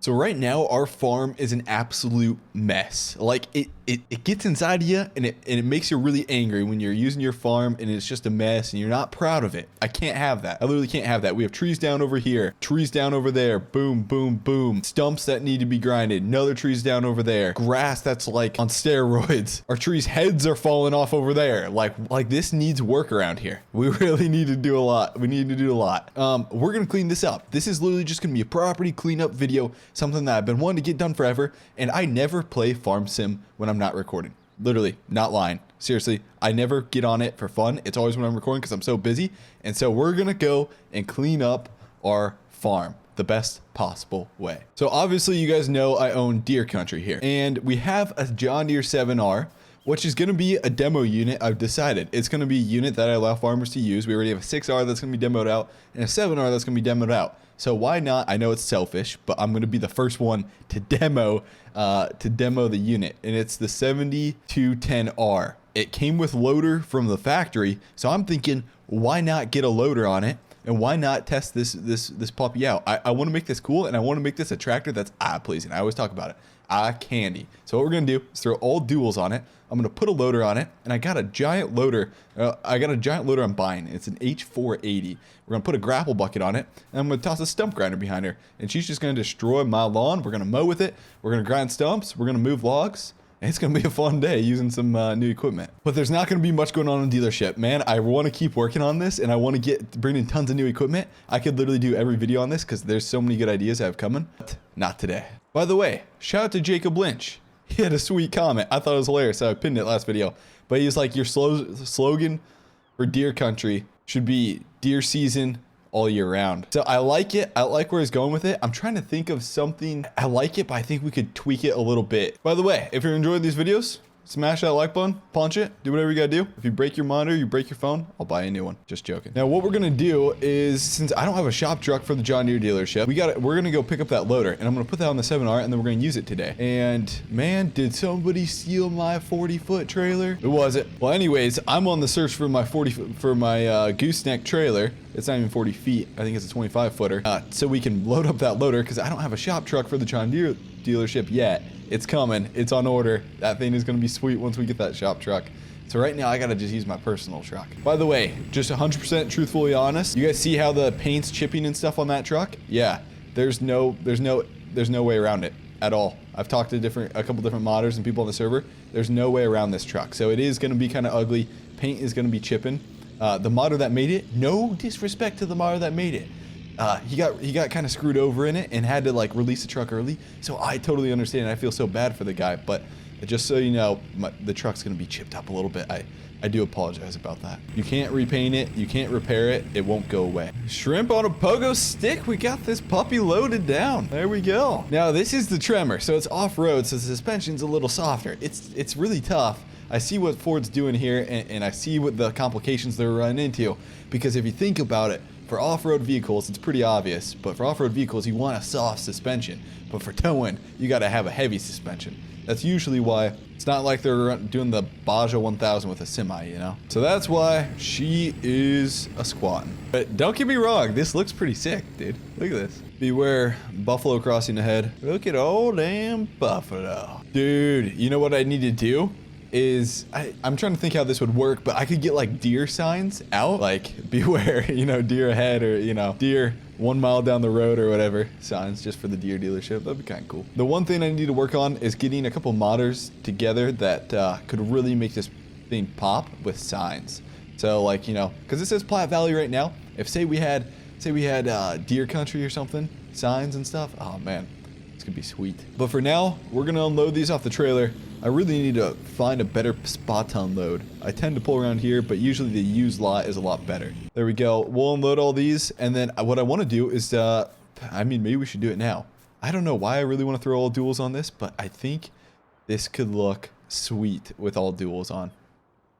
So right now our farm is an absolute mess. Like it gets inside of you and it makes you really angry when you're using your farm and it's just a mess and you're not proud of it. I can't have that. I literally can't have that. We have trees down over here, trees down over there, boom, boom, boom, stumps that need to be grinded, another trees down over there, grass that's like on steroids. Our trees' heads are falling off over there. Like this needs work around here. We really need to do a lot. We need to do a lot. We're gonna clean this up. This is literally just gonna be a property cleanup video, something that I've been wanting to get done forever, and I never play farm sim when I'm not recording. Literally, not lying. Seriously, I never get on it for fun. It's always when I'm recording because I'm so busy. And so we're gonna go and clean up our farm the best possible way. So obviously you guys know I own deer country here, and we have a John Deere 7R, which is going to be a demo unit. I've decided it's going to be a unit that I allow farmers to use. We already have a 6R that's going to be demoed out and a 7R that's going to be demoed out. So why not? I know it's selfish, but I'm going to be the first one to demo the unit, and it's the 7210R. It came with loader from the factory, so I'm thinking, why not get a loader on it? And why not test this puppy out? I want to make this cool, and I want to make this a tractor that's eye pleasing. I always talk about it. Eye candy. So what we're going to do is throw all duals on it. I'm going to put a loader on it, and I got a giant loader. I'm buying. It's an H480. We're going to put a grapple bucket on it, and I'm going to toss a stump grinder behind her, and she's just going to destroy my lawn. We're going to mow with it. We're going to grind stumps. We're going to move logs. It's going to be a fun day using some new equipment. But there's not going to be much going on in the dealership. Man, I want to keep working on this, and I want to bring in tons of new equipment. I could literally do every video on this because there's so many good ideas I have coming. But not today. By the way, shout out to Jacob Lynch. He had a sweet comment. I thought it was hilarious, so I pinned it last video. But he's like, your slogan for deer country should be deer season all year round. So I like it. I like where he's going with it. I'm trying to think of something. I like it, but I think we could tweak it a little bit. By the way, if you're enjoying these videos, smash that like button, punch it, do whatever you gotta do. If you break your monitor, you break your phone, I'll buy a new one. Just joking. Now, what we're gonna do is, since I don't have a shop truck for the John Deere dealership, we're gonna go pick up that loader, and I'm gonna put that on the 7R, and then we're gonna use it today. And man, did somebody steal my 40-foot trailer? Who was it? Well, anyways, I'm on the search for my gooseneck trailer. It's not even 40 feet. I think it's a 25-footer. So we can load up that loader, because I don't have a shop truck for the John Deere dealership yet. It's coming. It's on order. That thing is going to be sweet once we get that shop truck. So right now I got to just use my personal truck. By the way, just 100% truthfully honest, you guys see how the paint's chipping and stuff on that truck? Yeah, there's no way around it at all. I've talked to a couple different modders and people on the server. There's no way around this truck. So it is going to be kind of ugly. Paint is going to be chipping. The modder that made it, no disrespect to the modder that made it, he got kind of screwed over in it and had to like release the truck early. So I totally understand. I feel so bad for the guy, but just so you know, the truck's gonna be chipped up a little bit. I do apologize about that. You can't repaint it. You can't repair it. It won't go away. Shrimp on a pogo stick. We got this puppy loaded down. There we go. Now this is the Tremor, so it's off-road, so the suspension's a little softer. It's really tough. I see what Ford's doing here, and I see what the complications they're running into. Because if you think about it, for off-road vehicles, it's pretty obvious, but for off-road vehicles, you want a soft suspension. But for towing, you got to have a heavy suspension. That's usually why it's not like they're doing the Baja 1000 with a semi, you know? So that's why she is a squatting. But don't get me wrong, this looks pretty sick, dude. Look at this. Beware, buffalo crossing ahead. Look at old damn buffalo. Dude, you know what I need to do? Is I'm trying to think how this would work, but I could get like deer signs out, like beware, you know, deer ahead, or you know, deer 1 mile down the road or whatever, signs just for the deer dealership. That'd be kind of cool. The one thing I need to work on is getting a couple modders together that could really make this thing pop with signs. So like, you know, because it says Platte Valley right now. If say we had deer country or something, signs and stuff, oh man, it's gonna be sweet. But for now, we're gonna unload these off the trailer. I really need to find a better spot to unload. I tend to pull around here, but usually the used lot is a lot better. There we go. We'll unload all these, and then what I want to do is, I mean, maybe we should do it now. I don't know why I really want to throw all duals on this, but I think this could look sweet with all duals on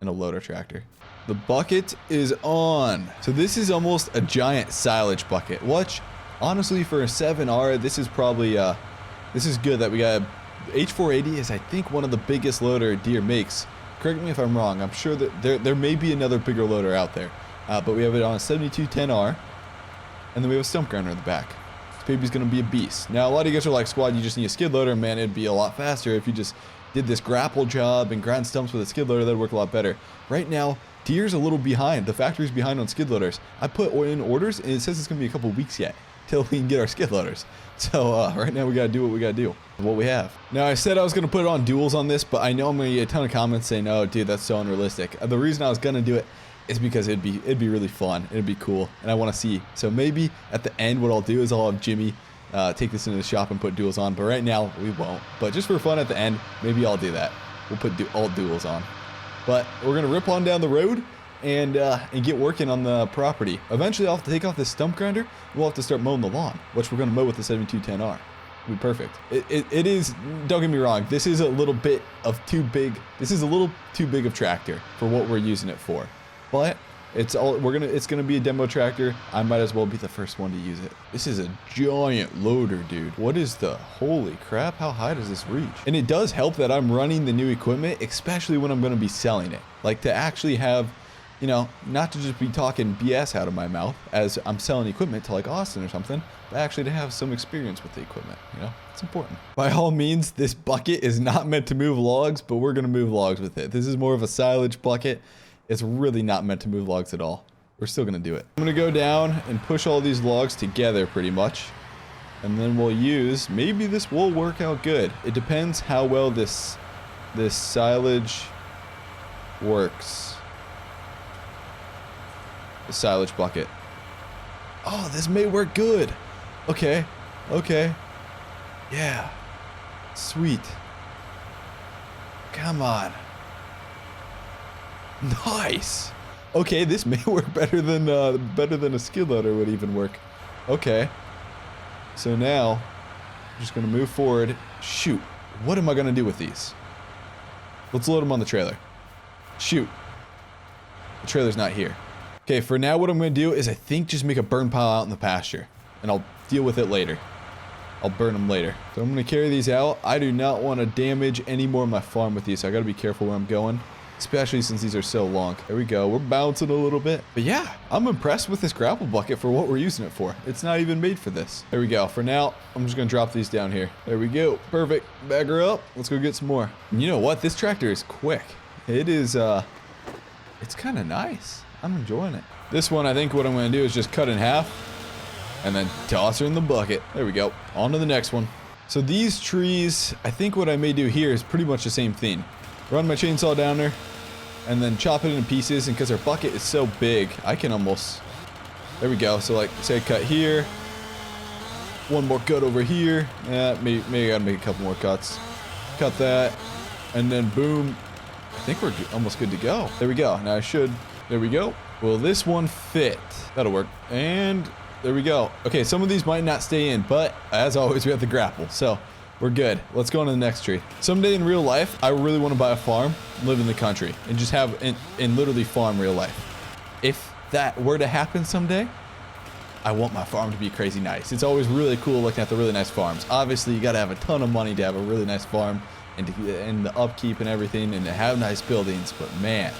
and a loader tractor. The bucket is on. So this is almost a giant silage bucket, which honestly for a 7R, this is probably, this is good that we got H480 is, I think, one of the biggest loader Deere makes. Correct me if I'm wrong. I'm sure that there may be another bigger loader out there. But we have it on a 7210R. And then we have a stump grinder in the back. baby's gonna be a beast. Now, a lot of you guys are like, Squad, you just need a skid loader. Man, it'd be a lot faster if you just did this grapple job and grind stumps with a skid loader. That'd work a lot better. Right now, Deere's a little behind. The factory's behind on skid loaders. I put in orders, and it says it's gonna be a couple weeks yet till we can get our skid loaders. So right now we gotta do what we gotta do, what we have. Now, I said I was gonna put it on duels on this, but I know I'm gonna get a ton of comments saying, "Oh, dude, that's so unrealistic." The reason I was gonna do it is because it'd be really fun. It'd be cool, and I want to see. So maybe at the end, what I'll do is I'll have Jimmy take this into the shop and put duels on. But right now, we won't. But just for fun at the end, maybe I'll do that. We'll put all duels on. But we're gonna rip on down the road and get working on the property. Eventually, I'll have to take off this stump grinder. We'll have to start mowing the lawn, which we're gonna mow with the 7210R. It'll be perfect. It is. Don't get me wrong. This is a little bit of too big. This is a little too big of tractor for what we're using it for. But it's gonna be a demo tractor. I might as well be the first one to use it. This is a giant loader, dude. What is the holy crap? How high does this reach? And it does help that I'm running the new equipment, especially when I'm gonna be selling it. Like to actually have, you know, not to just be talking BS out of my mouth as I'm selling equipment to like Austin or something, but actually to have some experience with the equipment, you know? It's important. By all means, this bucket is not meant to move logs, but we're gonna move logs with it. This is more of a silage bucket. It's really not meant to move logs at all. We're still gonna do it. I'm gonna go down and push all these logs together pretty much. And then we'll use, maybe this will work out good. It depends how well this silage works. The silage bucket. Oh, this may work good. Okay. Okay. Yeah. Sweet. Come on. Nice. Okay, this may work better than a skid loader would even work. Okay. So now, I'm just gonna move forward. Shoot. What am I gonna do with these? Let's load them on the trailer. Shoot. The trailer's not here. Okay, for now, what I'm gonna do is I think just make a burn pile out in the pasture, and I'll deal with it later. I'll burn them later. So I'm gonna carry these out. I do not want to damage any more of my farm with these, so I gotta be careful where I'm going. Especially since these are so long. There we go. We're bouncing a little bit. But yeah, I'm impressed with this grapple bucket for what we're using it for. It's not even made for this. There we go. For now, I'm just going to drop these down here. There we go. Perfect. Back her up. Let's go get some more. And you know what? This tractor is quick. It is, it's kind of nice. I'm enjoying it. This one, I think what I'm going to do is just cut in half and then toss her in the bucket. There we go. On to the next one. So these trees, I think what I may do here is pretty much the same thing. Run my chainsaw down there and then chop it into pieces, and because our bucket is so big, I can almost, there we go. So like say cut here, one more cut over here. Yeah, maybe I gotta make a couple more cuts. Cut that, and then boom. I think we're almost good to go. There we go. Now there we go. Will this one fit? That'll work. And there we go. Okay, some of these might not stay in, but as always, we have the grapple. So we're good. Let's go on to the next tree. Someday in real life, I really want to buy a farm, live in the country, and just have and literally farm real life. If that were to happen someday, I want my farm to be crazy nice. It's always really cool looking at the really nice farms. Obviously, you got to have a ton of money to have a really nice farm and the upkeep and everything and to have nice buildings. But man,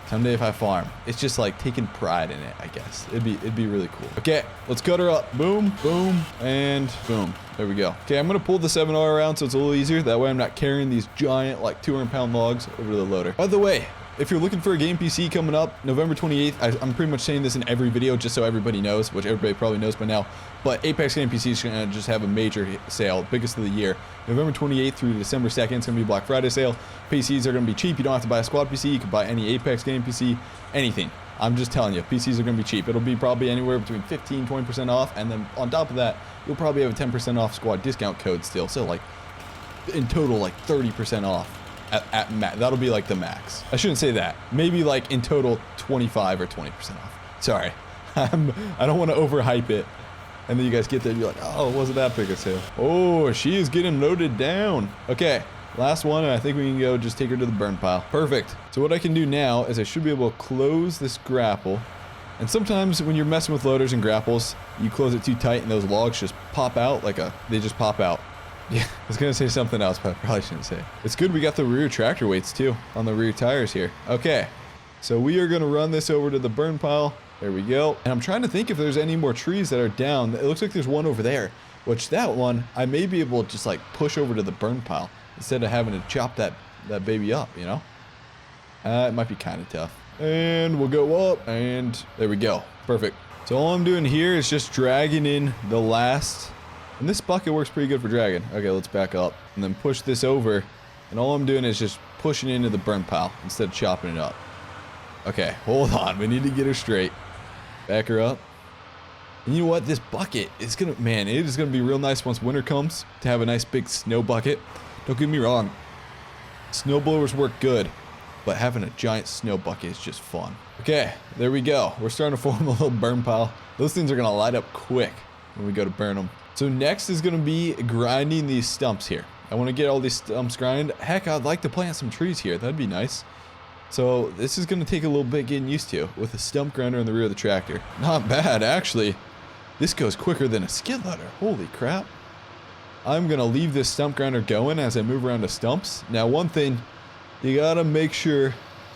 someday if I farm, it's just like taking pride in it, I guess. It'd be really cool. Okay, let's cut her up. Boom, boom, and boom. There we go. Okay, I'm gonna pull the 7R around so it's a little easier. That way I'm not carrying these giant, like 200-pound logs over to the loader. By the way, if you're looking for a game PC coming up, November 28th, I'm pretty much saying this in every video just so everybody knows, which everybody probably knows by now, but Apex Game PC is gonna just have a major sale, biggest of the year. November 28th through December 2nd, it's gonna be a Black Friday sale. PCs are gonna be cheap. You don't have to buy a squad PC. You can buy any Apex Game PC, anything. I'm just telling you, PCs are gonna be cheap. It'll be probably anywhere between 15, 20% off, and then on top of that, you'll probably have a 10% off squad discount code still. So like, in total, like 30% off. At max. That'll be like the max. I shouldn't say that. Maybe like in total 25 or 20% off. Sorry. I don't want to overhype it. And then you guys get there and you're like, oh, it wasn't that big a sale. Oh, she is getting loaded down. Okay. Last one, and I think we can go just take her to the burn pile. Perfect. So what I can do now is I should be able to close this grapple. And sometimes when you're messing with loaders and grapples, you close it too tight and those logs just pop out they just pop out. Yeah, I was going to say something else, but I probably shouldn't say it. It's good we got the rear tractor weights too on the rear tires here. Okay, so we are going to run this over to the burn pile There we go. And I'm trying to think if there's any more trees that are down. It looks like there's one over there, which that one I may be able to just like push over to the burn pile instead of having to chop that baby up, you know? It might be kind of tough. And we'll go up, and there we go. Perfect. So all I'm doing here is just dragging in the last, and this bucket works pretty good for dragging. Okay, let's back up and then push this over. And all I'm doing is just pushing into the burn pile instead of chopping it up. Okay, hold on. We need to get her straight. Back her up. And you know what? This bucket is gonna, man, it is gonna be real nice once winter comes to have a nice big snow bucket. Don't get me wrong. Snow blowers work good, but having a giant snow bucket is just fun. Okay, there we go. We're starting to form a little burn pile. Those things are gonna light up quick when we go to burn them. So next is gonna be grinding these stumps here. I want to get all these stumps grinded. Heck, I'd like to plant some trees here. That'd be nice. So this is gonna take a little bit getting used to with a stump grinder in the rear of the tractor. Not bad, actually. This goes quicker than a skid loader. Holy crap. I'm gonna leave this stump grinder going as I move around the stumps. Now, one thing, you gotta make sure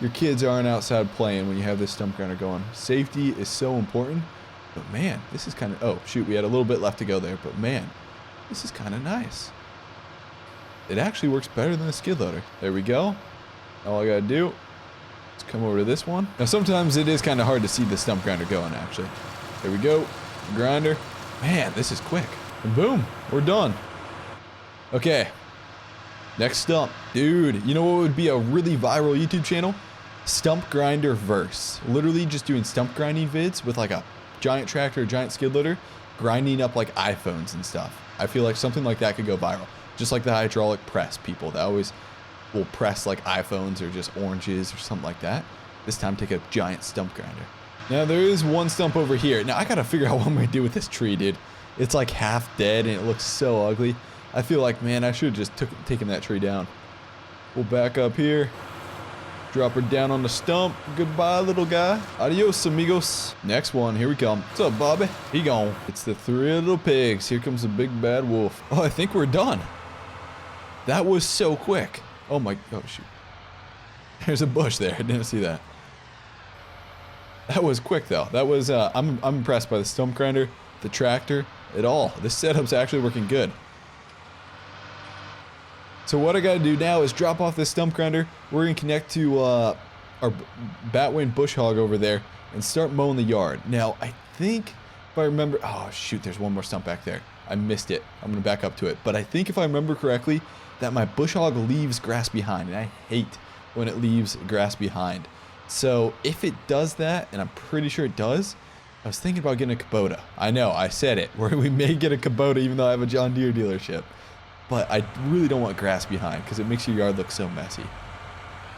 your kids aren't outside playing when you have this stump grinder going. Safety is so important. But man, this is kind of, oh shoot, we had a little bit left to go there, but man, this is kind of nice. It actually works better than a skid loader. There we go. All I gotta do is come over to this one. Now sometimes it is kind of hard to see the stump grinder going actually. There we go. Grinder. Man, this is quick. And boom, we're done. Okay. Next stump. Dude, you know what would be a really viral YouTube channel? Stump grinder verse. Literally just doing stump grinding vids with like a giant tractor, a giant skid loader, grinding up like iPhones and stuff. I feel like something like that could go viral. Just like the hydraulic press people that always will press like iPhones or just oranges or something like that. This time take a giant stump grinder. Now there is one stump over here. Now I gotta figure out what I'm gonna do with this tree, dude. It's like half dead and it looks so ugly. I feel like, man, I should have just taken that tree down. We'll back up here. Drop her down on the stump. Goodbye, little guy. Adios, amigos. Next one, here we come. What's up, Bobby? He gone. It's the three little pigs. Here comes the big bad wolf. Oh, I think we're done. That was so quick. Oh my, oh shoot. There's a bush there. I didn't see that. That was quick though. That was, I'm impressed by the stump grinder, the tractor, it all. This setup's actually working good. So what I gotta do now is drop off this stump grinder. We're gonna connect to our Batwing bush hog over there and start mowing the yard. Now, I think if I remember, oh shoot, there's one more stump back there. I missed it. I'm gonna back up to it. But I think if I remember correctly, that my bush hog leaves grass behind, and I hate when it leaves grass behind. So if it does that, and I'm pretty sure it does, I was thinking about getting a Kubota. I know, I said it, where we may get a Kubota even though I have a John Deere dealership. But I really don't want grass behind because it makes your yard look so messy.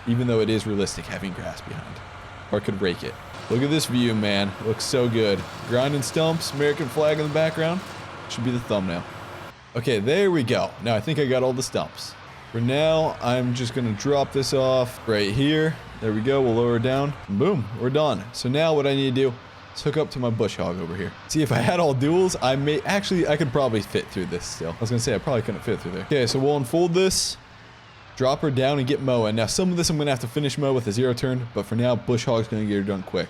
Even though it is realistic having grass behind. Or I could rake it. Look at this view, man. It looks so good. Grinding stumps, American flag in the background. Should be the thumbnail. Okay, there we go. Now I think I got all the stumps. For now, I'm just gonna drop this off right here. There we go, we'll lower it down. Boom, we're done. So now what I need to do is hook up to my bush hog over here. See, if I had all duals, I could probably fit through this still. I was gonna say, I probably couldn't fit through there. Okay, so we'll unfold this, drop her down and get mowing. Now some of this I'm gonna have to finish mow with a 0 turn, but for now, bush hog's gonna get her done quick.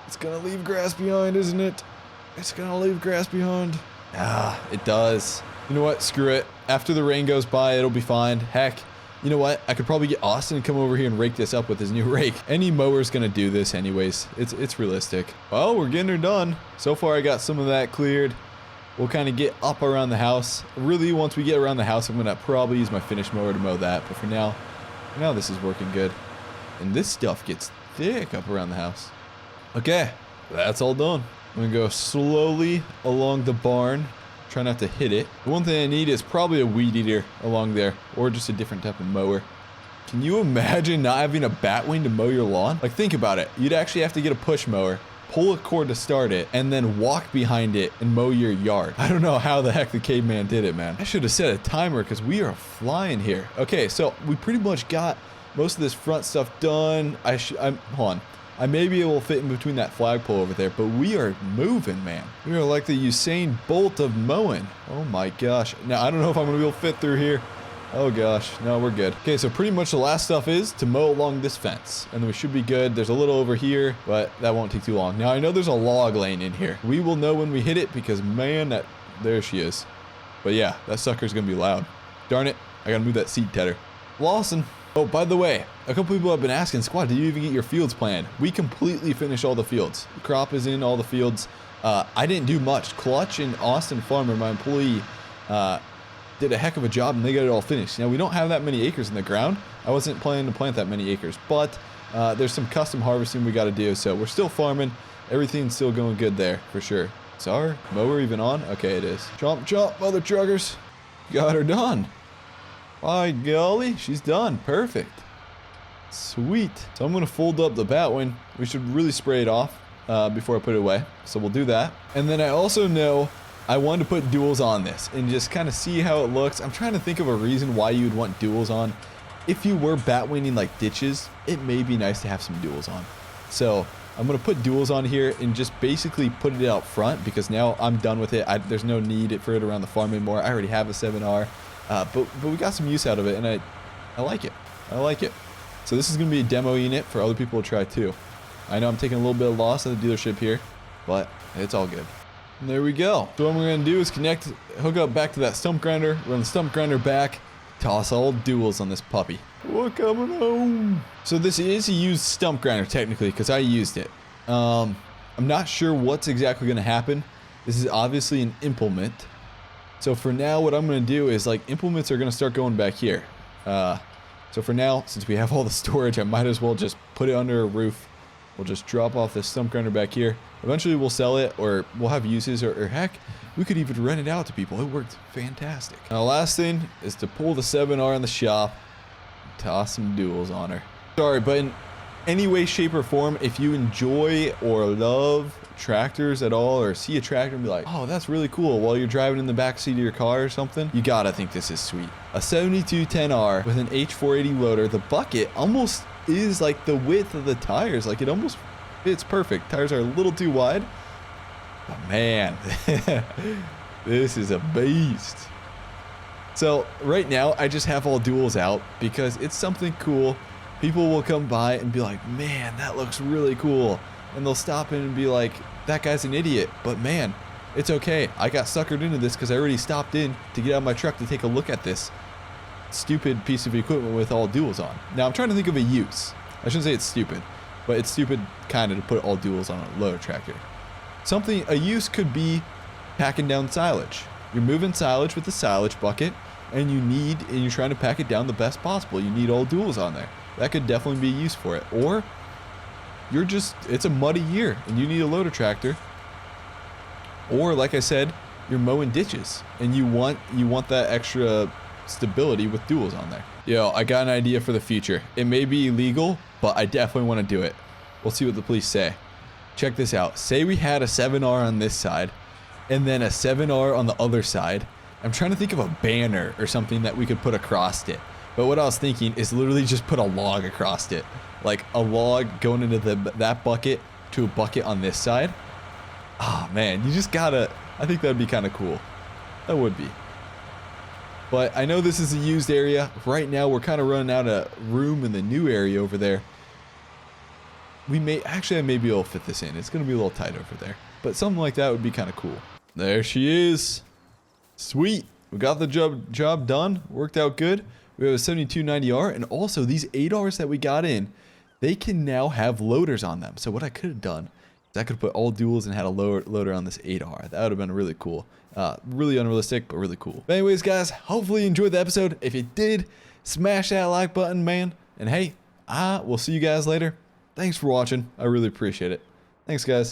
It's gonna leave grass behind, isn't it? It's gonna leave grass behind. Ah, it does. You know what? Screw it. After the rain goes by, it'll be fine. Heck, you know what? I could probably get Austin to come over here and rake this up with his new rake. Any mower's gonna do this anyways. It's realistic. Well, we're getting her done. So far, I got some of that cleared. We'll kind of get up around the house. Really, once we get around the house, I'm gonna probably use my finish mower to mow that. But for now this is working good. And this stuff gets thick up around the house. Okay, that's all done. I'm gonna go slowly along the barn. Try not to hit it. The one thing I need is probably a weed eater along there, or just a different type of mower. Can you imagine not having a Batwing to mow your lawn? Like, think about it. You'd actually have to get a push mower, pull a cord to start it, and then walk behind it and mow your yard. I don't know how the heck the caveman did it, man. I should have set a timer because we are flying here. Okay, so we pretty much got most of this front stuff done. Hold on. I may be able to fit in between that flagpole over there, but we are moving, man. We are like the Usain Bolt of mowing. Oh my gosh. Now, I don't know if I'm going to be able to fit through here. Oh gosh, no, we're good. Okay, so pretty much the last stuff is to mow along this fence, and then we should be good. There's a little over here, but that won't take too long. Now I know there's a log lane in here. We will know when we hit it because man, there she is. But yeah, that sucker's gonna be loud. Darn it, I gotta move that seed tedder. Lawson. Oh, by the way, a couple people have been asking, Squad, did you even get your fields planned? We completely finished all the fields. The crop is in all the fields. I didn't do much. Clutch and Austin Farmer, my employee, did a heck of a job and they got it all finished. Now we don't have that many acres in the ground. I wasn't planning to plant that many acres, but there's some custom harvesting we got to do. So we're still farming. Everything's still going good there for sure. Is our mower even on? Okay, it is. Chomp, chomp, mother truckers. Got her done. By golly, she's done. Perfect. Sweet. So I'm going to fold up the Batwing. We should really spray it off before I put it away. So we'll do that. And then I also know I wanted to put duals on this and just kind of see how it looks. I'm trying to think of a reason why you'd want duals on. If you were batwinging like ditches, it may be nice to have some duals on. So I'm going to put duals on here and just basically put it out front because now I'm done with it. There's no need for it around the farm anymore. I already have a 7R, but we got some use out of it and I like it. I like it. So this is going to be a demo unit for other people to try too. I know I'm taking a little bit of loss at the dealership here, but it's all good. And there we go. So what we're going to do is hook up back to that stump grinder, run the stump grinder back, toss all duals on this puppy. We're coming home. So this is a used stump grinder technically because I used it. I'm not sure what's exactly going to happen. This is obviously an implement. So for now, what I'm going to do is like implements are going to start going back here. So for now, since we have all the storage, I might as well just put it under a roof. We'll just drop off this stump grinder back here. Eventually we'll sell it or we'll have uses or heck, we could even rent it out to people. It worked fantastic. Now last thing is to pull the 7R in the shop, toss some duals on her. Sorry, but in any way, shape, or form, if you enjoy or love tractors at all or see a tractor and be like, oh, that's really cool while you're driving in the back seat of your car or something, you gotta think this is sweet. A 7210R with an H480 loader. The bucket almost is like the width of the tires. Like it almost fits perfect. Tires are a little too wide. But man, this is a beast. So right now I just have all duals out because it's something cool. People will come by and be like, man, that looks really cool. And they'll stop in and be like, that guy's an idiot. But man, it's okay. I got suckered into this because I already stopped in to get out of my truck to take a look at this stupid piece of equipment with all duals on. Now I'm trying to think of a use. I shouldn't say it's stupid, but it's stupid kind of to put all duals on a loader tractor. A use could be packing down silage. You're moving silage with the silage bucket and you're trying to pack it down the best possible. You need all duals on there. That could definitely be a use for it. Or it's a muddy year and you need a loader tractor. Or like I said, you're mowing ditches and you want that extra stability with duals on there. Yo, I got an idea for the future. It may be illegal, but I definitely want to do it. We'll see what the police say. Check this out. Say we had a 7R on this side and then a 7R on the other side. I'm trying to think of a banner or something that we could put across it. But what I was thinking is literally just put a log across it. Like a log going into that bucket to a bucket on this side. Oh man, you just gotta, I think that'd be kind of cool. That would be. But I know this is a used area. Right now we're kind of running out of room in the new area over there. I may be able to fit this in. It's going to be a little tight over there. But something like that would be kind of cool. There she is. Sweet. We got the job done. Worked out good. We have a 7290R. And also these 8Rs that we got in, they can now have loaders on them. So what I could have done is I could put all duals and had a loader on this 8R. That would have been really cool. Really unrealistic, but really cool. But anyways, guys, hopefully you enjoyed the episode. If you did, smash that like button, man. And hey, I will see you guys later. Thanks for watching. I really appreciate it. Thanks, guys.